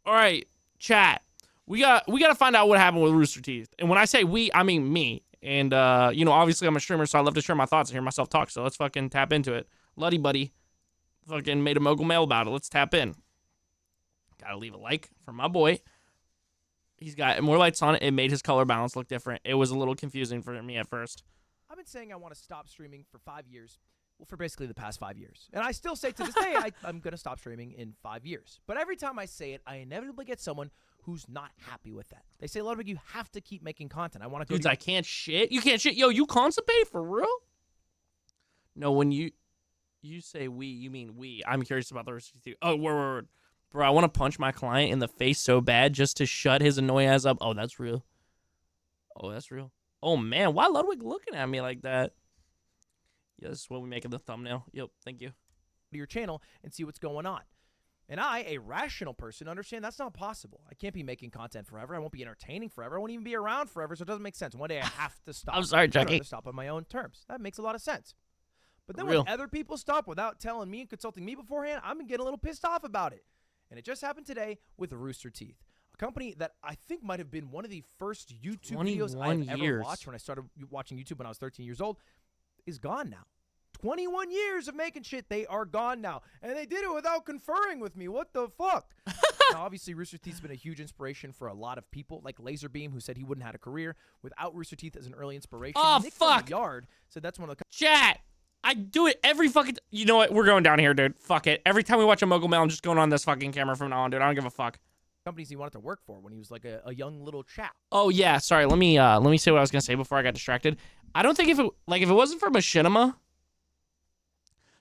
All right, chat. We got to find out what happened with Rooster Teeth. And when I say we, I mean me. And obviously I'm a streamer, so I love to share my thoughts and hear myself talk. So let's fucking tap into it. Luddy Buddy fucking made a mogul mail about it. Let's tap in. Gotta leave a like for my boy. He's got more lights on it. It made his color balance look different. It was a little confusing for me at first. I've been saying I want to stop streaming for 5 years. Well, for basically the past 5 years. And I still say to this day, I'm going to stop streaming in 5 years. But every time I say it, I inevitably get someone who's not happy with that. They say, Ludwig, you have to keep making content. I want to go. Dudes, I can't shit. You can't shit. Yo, you constipate for real? No, when you say we, you mean we. I'm curious about the Rooster Teeth. Oh, word. Bro, I want to punch my client in the face so bad just to shut his annoying ass up. Oh, that's real. Oh, that's real. Oh, man. Why Ludwig looking at me like that? Yeah, this is what we make of the thumbnail. Yep, thank you. To your channel and see what's going on. And I, a rational person, understand that's not possible. I can't be making content forever. I won't be entertaining forever. I won't even be around forever, so it doesn't make sense. One day I have to stop. I'm sorry, Jackie. I have to stop on my own terms. That makes a lot of sense. But then when other people stop without telling me and consulting me beforehand, I'm getting a little pissed off about it. And it just happened today with Rooster Teeth, a company that I think might have been one of the first YouTube videos I've ever watched when I started watching YouTube when I was 13 years old, is gone now. 21 years of making shit, they are gone now. And they did it without conferring with me. What the fuck? Now, obviously, Rooster Teeth's been a huge inspiration for a lot of people, like Laserbeam, who said he wouldn't have had a career without Rooster Teeth as an early inspiration. Oh, Nick fuck. From the Yard said that's one of the... Chat! I do it every fucking... You know what? We're going down here, dude. Fuck it. Every time we watch a mogul mail, I'm just going on this fucking camera from now on, dude. I don't give a fuck. Companies he wanted to work for when he was like a young little chap. Oh, yeah. Sorry. Let me say what I was going to say before I got distracted. I don't think if it wasn't for Machinima...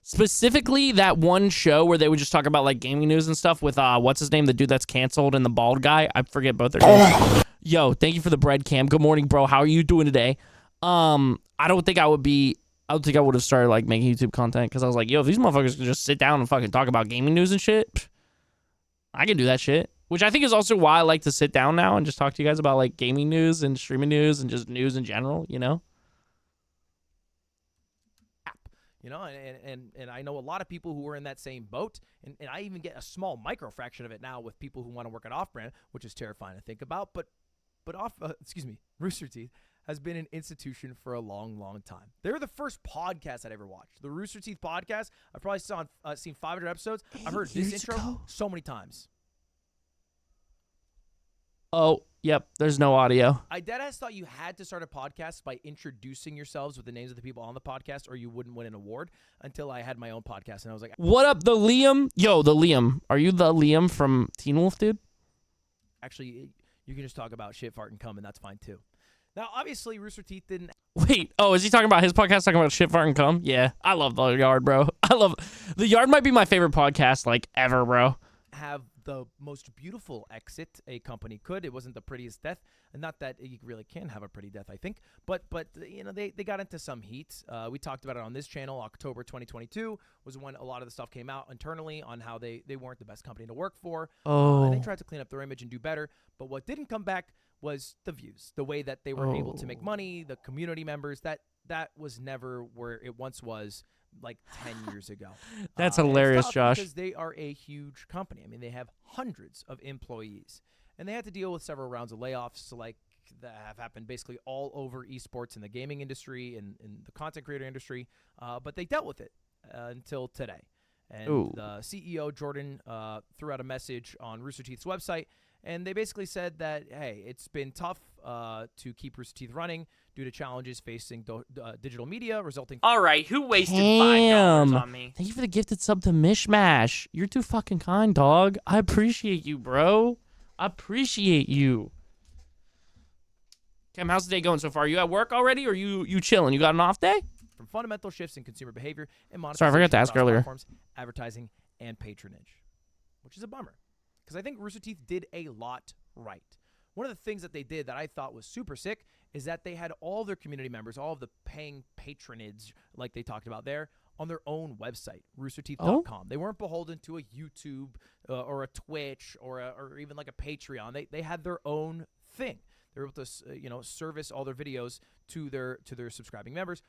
Specifically, that one show where they would just talk about like gaming news and stuff with what's his name, the dude that's canceled, and the bald guy. I forget both their names. Yo, thank you for the bread, Cam. Good morning, bro. How are you doing today? I don't think I would have started like making YouTube content because I was like, yo, if these motherfuckers can just sit down and fucking talk about gaming news and shit, I can do that shit. Which I think is also why I like to sit down now and just talk to you guys about like gaming news and streaming news and just news in general, you know? You know, and I know a lot of people who are in that same boat, and I even get a small micro fraction of it now with people who want to work at off-brand, which is terrifying to think about. But Rooster Teeth has been an institution for a long, long time. They were the first podcast I'd ever watched. The Rooster Teeth podcast, I've probably seen 500 episodes. I've heard this intro so many times. Oh, yep, there's no audio. I deadass thought you had to start a podcast by introducing yourselves with the names of the people on the podcast or you wouldn't win an award until I had my own podcast. And I was like, what up, the Liam? Yo, the Liam. Are you the Liam from Teen Wolf, dude? Actually, you can just talk about shit, fart, and cum, and that's fine, too. Now, obviously, Rooster Teeth didn't... Wait, is he talking about his podcast talking about shit, fart, and cum? Yeah, I love The Yard, bro. The Yard might be my favorite podcast, like, ever, bro. Have the most beautiful exit a company could. It wasn't the prettiest death, and not that you really can have a pretty death, I think, but you know, they got into some heat. We talked about it on this channel. October 2022 was when a lot of the stuff came out internally on how they weren't the best company to work for. And they tried to clean up their image and do better, but what didn't come back was the views, the way that they were able to make money, the community members. That was never where it once was, like 10 years ago. That's hilarious, Josh. Because they are a huge company. I mean, they have hundreds of employees, and they had to deal with several rounds of layoffs, like that have happened basically all over esports and the gaming industry and the content creator industry. But they dealt with it until today. And the CEO, Jordan, threw out a message on Rooster Teeth's website, and they basically said that, hey, it's been tough to keep Rooster Teeth running due to challenges facing digital media resulting... All right, who wasted $5 on me? Thank you for the gifted sub to Mishmash. You're too fucking kind, dog. I appreciate you, bro. I appreciate you. Cam, how's the day going so far? You at work already, or you chilling? You got an off day? From fundamental shifts in consumer behavior and monetization... Sorry, I forgot to ask earlier. ...platforms, advertising, and patronage, which is a bummer. Because I think Rooster Teeth did a lot right. One of the things that they did that I thought was super sick is that they had all their community members, all of the paying patronage, like they talked about there, on their own website, roosterteeth.com. They weren't beholden to a YouTube or a Twitch or even like a Patreon. They had their own thing. They were able to service all their videos to their subscribing members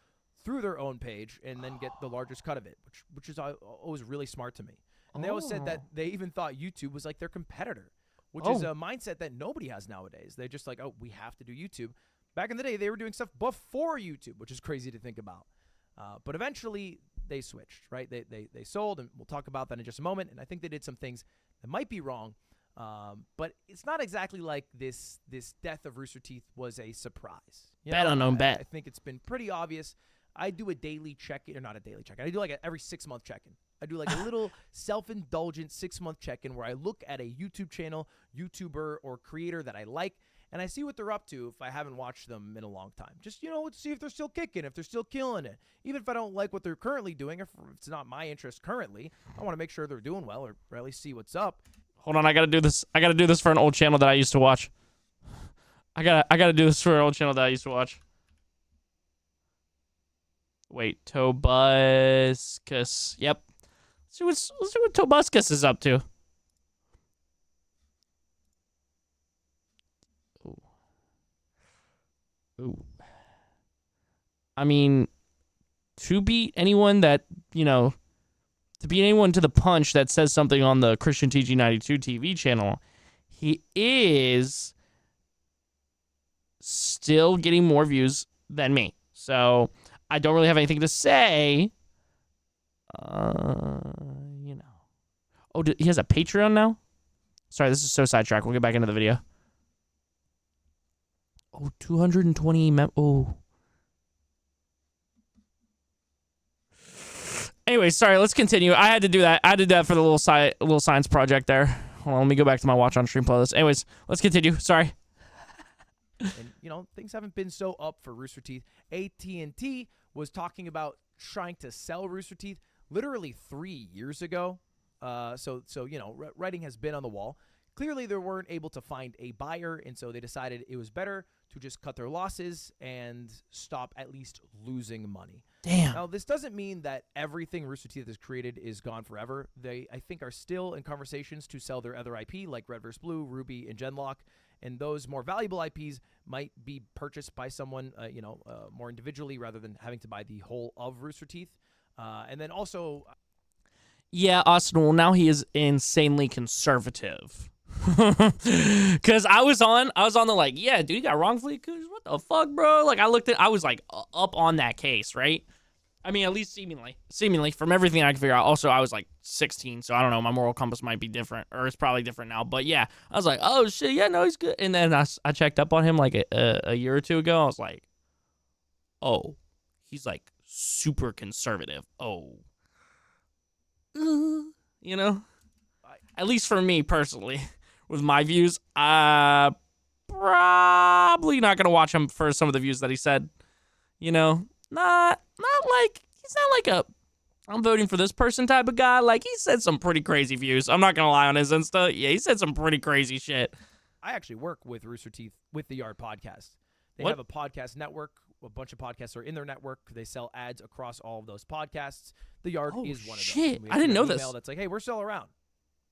through their own page and then get the largest cut of it, which is always really smart to me. And they always said that they even thought YouTube was like their competitor, which is a mindset that nobody has nowadays. They're just like, oh, we have to do YouTube. Back in the day, they were doing stuff before YouTube, which is crazy to think about. But eventually, they switched, right? They sold, and we'll talk about that in just a moment. And I think they did some things that might be wrong. But it's not exactly like this death of Rooster Teeth was a surprise. Bet unknown bet. I think it's been pretty obvious. I do a daily check-in, or not a daily check-in. I do like every 6-month check-in. I do like a little self-indulgent 6-month check-in where I look at a YouTube channel, YouTuber, or creator that I like, and I see what they're up to if I haven't watched them in a long time. Just, see if they're still kicking, if they're still killing it. Even if I don't like what they're currently doing, if it's not my interest currently, I want to make sure they're doing well or at least see what's up. Hold on, I gotta do this. I gotta do this for an old channel that I used to watch. I gotta do this for an old channel that I used to watch. Wait, Tobuscus. Yep. Let's see what Tobuscus is up to. Ooh. I mean, to beat anyone that, to beat anyone to the punch that says something on the Christian TG92 TV channel, he is still getting more views than me. So I don't really have anything to say. Oh, he has a Patreon now? Sorry, this is so sidetracked. We'll get back into the video. Oh, 220 oh. Anyway, sorry, let's continue. I had to do that. I did that for the little science project there. Hold on, let me go back to my watch on stream playlist. Anyways, let's continue. Sorry. And, things haven't been so up for Rooster Teeth. AT&T was talking about trying to sell Rooster Teeth literally 3 years ago. So writing has been on the wall. Clearly, they weren't able to find a buyer, and so they decided it was better to just cut their losses and stop at least losing money. Damn. Now, this doesn't mean that everything Rooster Teeth has created is gone forever. They, I think, are still in conversations to sell their other IP, like Red vs. Blue, Ruby, and Genlock. And those more valuable IPs might be purchased by someone, more individually rather than having to buy the whole of Rooster Teeth. And then also... Yeah, Austin, well, now he is insanely conservative. Because I was on the yeah, dude, you got wrongfully accused. What the fuck, bro? I was up on that case, right? I mean, at least seemingly from everything I can figure out. Also, I was 16, so I don't know. My moral compass might be different, or it's probably different now. But yeah, I was like, oh shit, yeah, no, he's good. And then I checked up on him a year or two ago. I was like, oh, he's super conservative. Oh, at least for me personally. With my views, probably not gonna watch him for some of the views that he said. He's not like a I'm voting for this person type of guy. He said some pretty crazy views. I'm not gonna lie on his Insta. Yeah, he said some pretty crazy shit. I actually work with Rooster Teeth with the Yard podcast. They have a podcast network. A bunch of podcasts are in their network. They sell ads across all of those podcasts. The Yard is one of them. Shit, I didn't know this. That's hey, we're still around.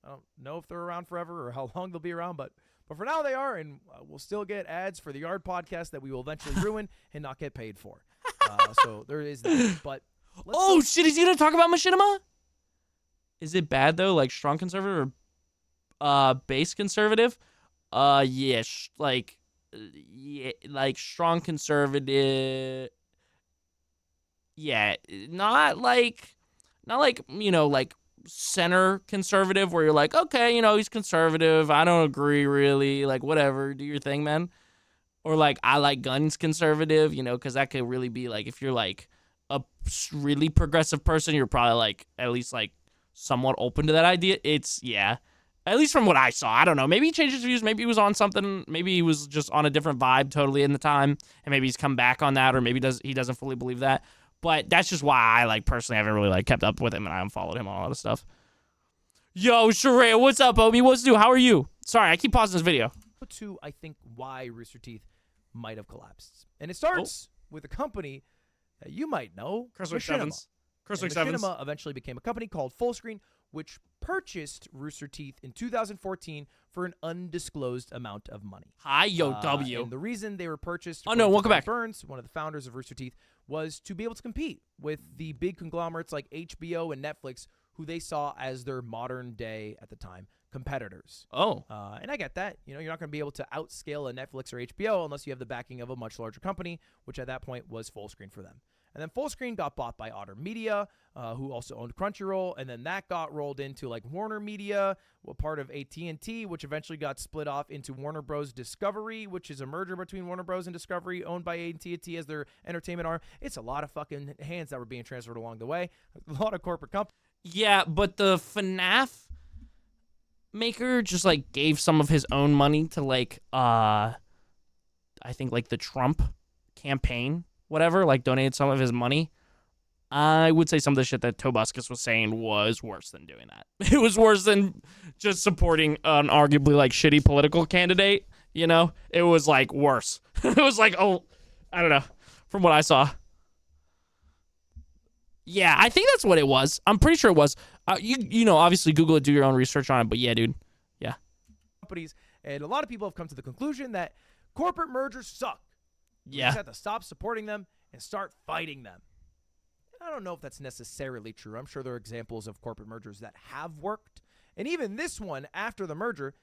I don't know if they're around forever or how long they'll be around, but for now they are, and we'll still get ads for the Yard podcast that we will eventually ruin and not get paid for. So there is that. But shit, is he gonna talk about machinima? Is it bad though? Strong conservative or base conservative? Yeah, strong conservative. Yeah, not center conservative where you're okay, he's conservative. I don't agree really. Whatever, do your thing, man. Or I like guns conservative, because that could really be if you're a really progressive person, you're probably at least somewhat open to that idea. It's, yeah. At least from what I saw. I don't know. Maybe he changed his views. Maybe he was on something. Maybe he was just on a different vibe totally in the time. And maybe he's come back on that, or maybe he doesn't fully believe that. But that's just why I, personally haven't really, kept up with him, and I unfollowed him on a lot of stuff. Yo, Sheree, what's up, homie? What's new? How are you? Sorry, I keep pausing this video. To, I think, why Rooster Teeth might have collapsed. And it starts with a company that you might know, Machinima. Machinima eventually became a company called Fullscreen, which purchased Rooster Teeth in 2014 for an undisclosed amount of money. Hi, yo, W. And the reason they were purchased, welcome back. Burns, one of the founders of Rooster Teeth, was to be able to compete with the big conglomerates like HBO and Netflix, who they saw as their modern day, at the time, competitors. Oh. And I get that. You're not going to be able to outscale a Netflix or HBO unless you have the backing of a much larger company, which at that point was Fullscreen for them. And then Fullscreen got bought by Otter Media, who also owned Crunchyroll, and then that got rolled into like Warner Media, part of AT&T, which eventually got split off into Warner Bros. Discovery, which is a merger between Warner Bros. And Discovery, owned by AT&T as their entertainment arm. It's a lot of fucking hands that were being transferred along the way. A lot of corporate companies. Yeah, but the FNAF maker just like gave some of his own money to like I think like the Trump campaign, whatever, like donated some of his money. I would say some of the shit that Tobuscus was saying was worse than doing that. It was worse than just supporting an arguably like shitty political candidate, It was like worse. It was like, oh, I don't know, from what I saw. Yeah, I think that's what it was. I'm pretty sure it was. Obviously Google it, do your own research on it, but yeah, dude. Yeah. Companies, and a lot of people have come to the conclusion that corporate mergers suck. Yeah. You just have to stop supporting them and start fighting them. I don't know if that's necessarily true. I'm sure there are examples of corporate mergers that have worked. And even this one, after the merger,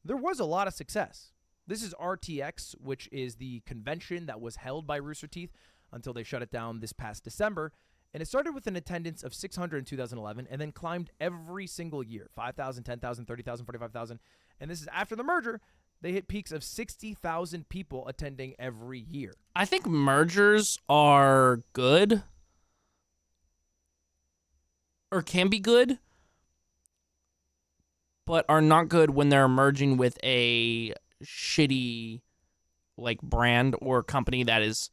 there was a lot of success. This is RTX, which is the convention that was held by Rooster Teeth until they shut it down this past December. And it started with an attendance of 600 in 2011 and then climbed every single year, 5,000, 10,000, 30,000, 45,000. And this is after the merger. They hit peaks of 60,000 people attending every year. I think mergers are good or can be good, but are not good when they're merging with a shitty like brand or company that is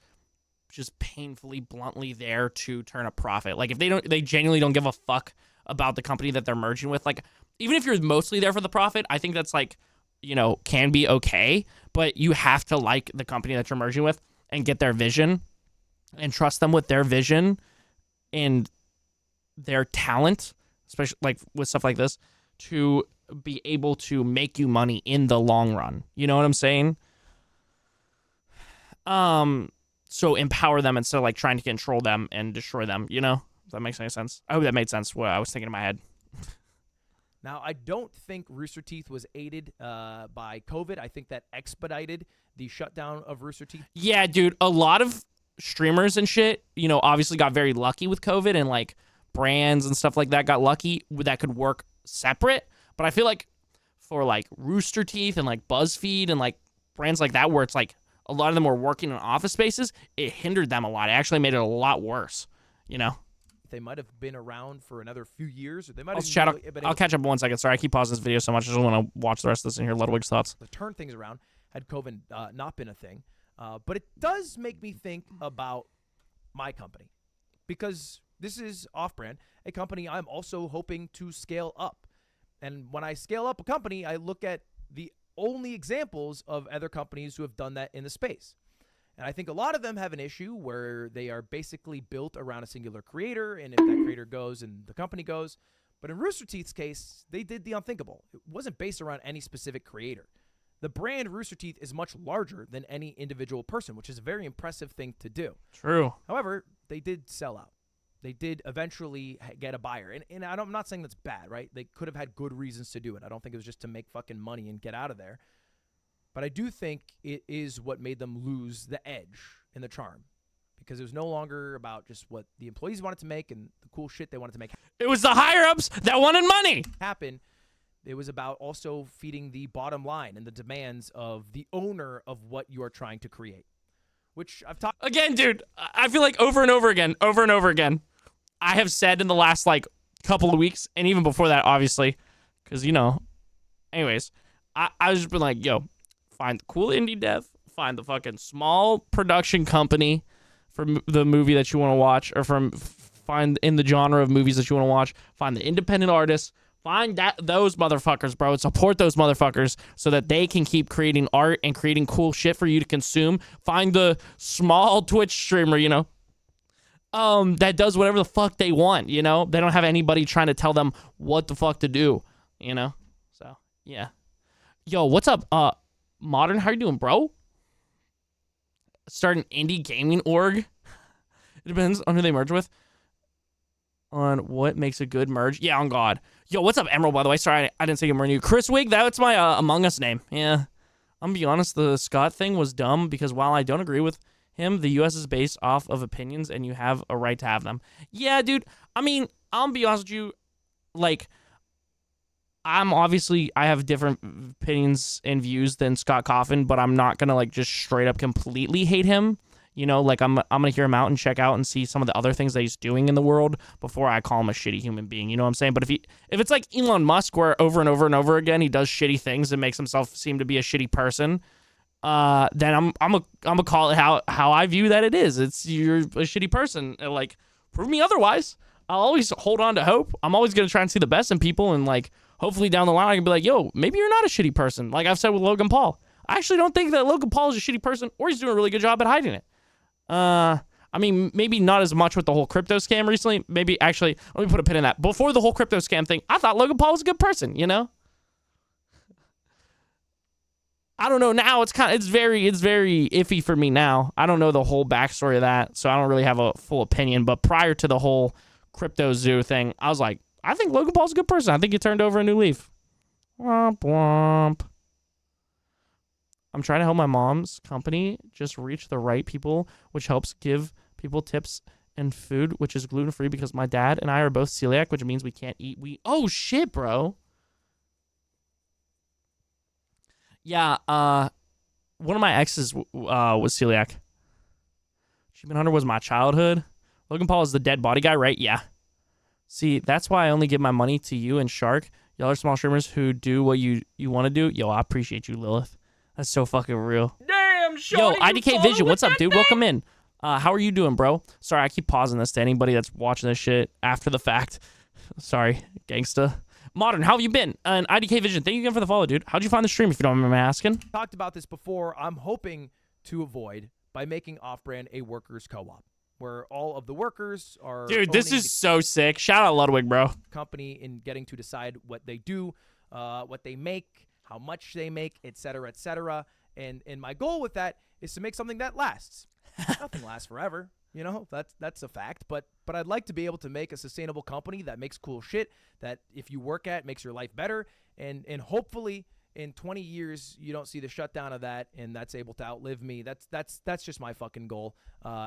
just painfully bluntly there to turn a profit. Like if they genuinely don't give a fuck about the company that they're merging with. Like even if you're mostly there for the profit, I think that's like, can be okay, but you have to like the company that you're merging with and get their vision and trust them with their vision and their talent, especially like with stuff like this, to be able to make you money in the long run. You know what I'm saying? So empower them instead of like trying to control them and destroy them, If that makes any sense. I hope that made sense what I was thinking in my head. Now, I don't think Rooster Teeth was aided by COVID. I think that expedited the shutdown of Rooster Teeth. Yeah, dude. A lot of streamers and shit, obviously got very lucky with COVID, and like brands and stuff like that got lucky that could work separate. But I feel like for like Rooster Teeth and like BuzzFeed and like brands like that where it's like a lot of them were working in office spaces, it hindered them a lot. It actually made it a lot worse, They might have been around for another few years. Or they might I'll catch up in 1 second. Sorry, I keep pausing this video so much. I just want to watch the rest of this and hear Ludwig's thoughts. To turn things around had COVID not been a thing. But it does make me think about my company. Because this is Off-Brand, a company I'm also hoping to scale up. And when I scale up a company, I look at the only examples of other companies who have done that in the space. And I think a lot of them have an issue where they are basically built around a singular creator, and if that creator goes and the company goes. But in Rooster Teeth's case, they did the unthinkable. It wasn't based around any specific creator. The brand Rooster Teeth is much larger than any individual person, which is a very impressive thing to do. True. However, they did sell out. They did eventually get a buyer. And I'm not saying that's bad, right? They could have had good reasons to do it. I don't think it was just to make fucking money and get out of there. But I do think it is what made them lose the edge and the charm. Because it was no longer about just what the employees wanted to make and the cool shit they wanted to make It was the higher-ups that wanted money. happen. It was about also feeding the bottom line and the demands of the owner of what you are trying to create. Which I've talked again, dude. I feel like over and over again, I have said in the last like couple of weeks, and even before that, obviously, because anyways, I just been like, yo, find the cool indie dev, find the fucking small production company for the movie that you want to watch, or find in the genre of movies that you want to watch, find the independent artists. Find those motherfuckers, bro. Support those motherfuckers so that they can keep creating art and creating cool shit for you to consume. Find the small Twitch streamer, that does whatever the fuck they want, They don't have anybody trying to tell them what the fuck to do, So, yeah. Yo, what's up? Modern, how you doing, bro? Start an indie gaming org. It depends on who they merge with. on what makes a good merge. Yeah, on God. Yo, what's up, Emerald, by the way? Sorry, I didn't say good morning to you. Chris Wig, that's my Among Us name. Yeah. I'm gonna be honest, the Scott thing was dumb because while I don't agree with him, the U.S. is based off of opinions and you have a right to have them. Yeah, dude. I mean, I'll be honest with you. Like, I have different opinions and views than Scott Coffin, but I'm not gonna like just straight up completely hate him. You know, like I'm gonna hear him out and check out and see some of the other things that he's doing in the world before I call him a shitty human being. You know what I'm saying? But if it's like Elon Musk, where over and over and over again he does shitty things and makes himself seem to be a shitty person, then I'm gonna call it how I view that it is. It's you're a shitty person. Like, prove me otherwise. I'll always hold on to hope. I'm always gonna try and see the best in people, and like hopefully down the line I can be like, yo, maybe you're not a shitty person. Like I've said with Logan Paul. I actually don't think that Logan Paul is a shitty person, or he's doing a really good job at hiding it. I mean, maybe not as much with the whole crypto scam recently. Maybe actually, let me put a pin in that. Before the whole crypto scam thing, I thought Logan Paul was a good person, you know? I don't know. Now it's very iffy for me now. I don't know the whole backstory of that, so I don't really have a full opinion. But prior to the whole crypto zoo thing, I was like, I think Logan Paul's a good person. I think he turned over a new leaf. Womp womp. I'm trying to help my mom's company just reach the right people, which helps give people tips and food, which is gluten-free because my dad and I are both celiac, which means we can't eat wheat. Oh, shit, bro. Yeah, one of my exes was celiac. Achievement Hunter was my childhood. Logan Paul is the dead body guy, right? Yeah. See, that's why I only give my money to you and Shark. Y'all are small streamers who do what you want to do. Yo, I appreciate you, Lilith. That's so fucking real. Damn, Shorty, yo, IDK Vision, what's up, dude? Welcome in. How are you doing, bro? Sorry, I keep pausing this to anybody that's watching this shit after the fact. Sorry, gangsta. Modern, how have you been? And IDK Vision, thank you again for the follow, dude. How'd you find the stream, if you don't mind me asking? Talked about this before. I'm hoping to avoid by making Off-Brand a workers' co-op, where all of the workers are... Dude, this is so sick. Shout out Ludwig, bro. ...company in getting to decide what they do, what they make, how much they make, et cetera, et cetera. And my goal with that is to make something that lasts. Nothing lasts forever, you know, that's a fact. But I'd like to be able to make a sustainable company that makes cool shit, that if you work at, makes your life better. And hopefully in 20 years, you don't see the shutdown of that, and that's able to outlive me. That's just my fucking goal.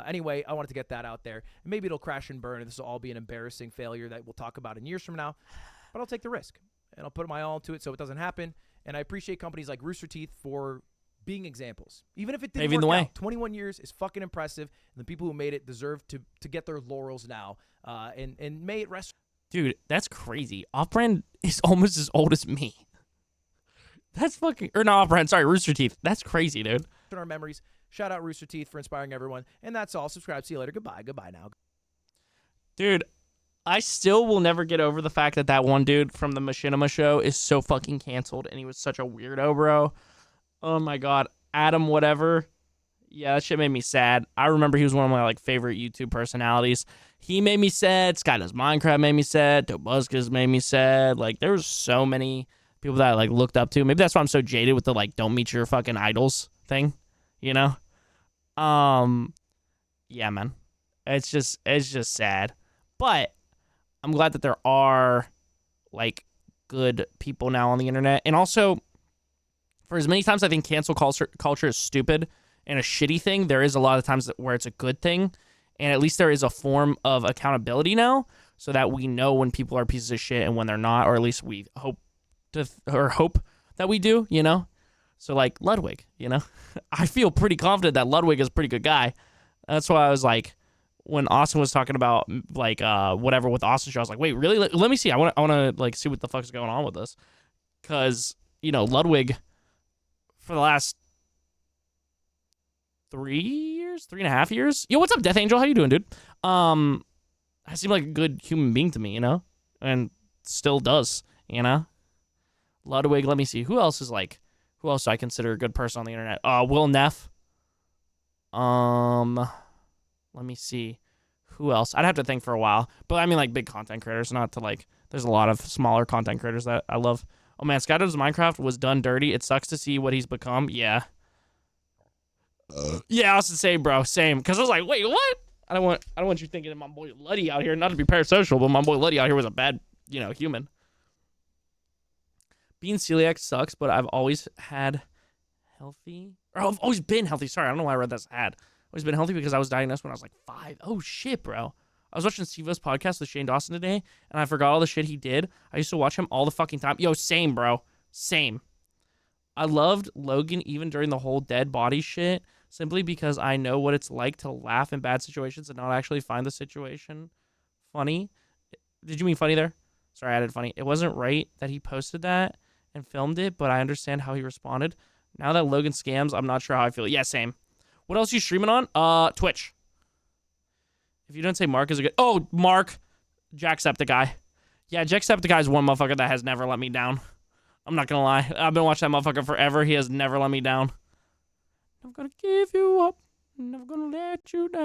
Anyway, I wanted to get that out there. Maybe it'll crash and burn, and this will all be an embarrassing failure that we'll talk about in years from now. But I'll take the risk, and I'll put my all into it so it doesn't happen. And I appreciate companies like Rooster Teeth for being examples. Even if it didn't work out, 21 years is fucking impressive, and the people who made it deserve to get their laurels now. And may it rest. Dude, that's crazy. Off-Brand is almost as old as me. That's fucking... Or not Off-Brand, sorry, Rooster Teeth. That's crazy, dude. In our memories, shout out Rooster Teeth for inspiring everyone. And that's all. Subscribe. See you later. Goodbye. Goodbye now. Dude, I still will never get over the fact that one dude from the Machinima show is so fucking canceled, and he was such a weirdo, bro. Oh my god. Adam whatever. Yeah, that shit made me sad. I remember he was one of my like favorite YouTube personalities. He made me sad. Sky Does Minecraft made me sad. Tobuscus made me sad. Like, there was so many people that I like looked up to. Maybe that's why I'm so jaded with the like don't meet your fucking idols thing, you know? Yeah, man. It's just sad. But I'm glad that there are like good people now on the internet. And also, for as many times I think cancel culture is stupid and a shitty thing, there is a lot of times where it's a good thing. And at least there is a form of accountability now so that we know when people are pieces of shit and when they're not, or at least we hope that we do, you know? So like Ludwig, you know? I feel pretty confident that Ludwig is a pretty good guy. That's why I was like, when Austin was talking about like whatever with Austin show, I was like, wait, really? Let me see. I want to like see what the fuck's going on with this. Cause, you know, Ludwig for the last 3.5 years. Yo, what's up, Death Angel? How you doing, dude? I seem like a good human being to me, you know? And still does, you know? Ludwig, let me see. Who else do I consider a good person on the internet? Will Neff. Let me see. Who else? I'd have to think for a while. But I mean like big content creators, not to like, there's a lot of smaller content creators that I love. Oh man, Sky Does Minecraft was done dirty. It sucks to see what he's become. Yeah. Yeah, Austin, same, bro. Same. Because I was like, wait, what? I don't want you thinking of my boy Letty out here, not to be parasocial, but my boy Letty out here was a bad, human. Being celiac sucks, but I've always had healthy. Or I've always been healthy. Sorry, I don't know why I read that's had. Always been healthy because I was diagnosed when I was like 5. Oh shit, bro. I was watching Steve-O's podcast with Shane Dawson today, and I forgot all the shit he did. I used to watch him all the fucking time. Yo, same, bro. Same. I loved Logan even during the whole dead body shit, simply because I know what it's like to laugh in bad situations and not actually find the situation funny. Did you mean funny there? Sorry, I added funny. It wasn't right that he posted that and filmed it, but I understand how he responded. Now that Logan scams, I'm not sure how I feel. Yeah, same. What else are you streaming on? Twitch. If you don't say Mark is a good... Oh, Mark. Jacksepticeye. Yeah, Jacksepticeye is one motherfucker that has never let me down. I'm not gonna lie. I've been watching that motherfucker forever. He has never let me down. Never gonna give you up. Never gonna let you down.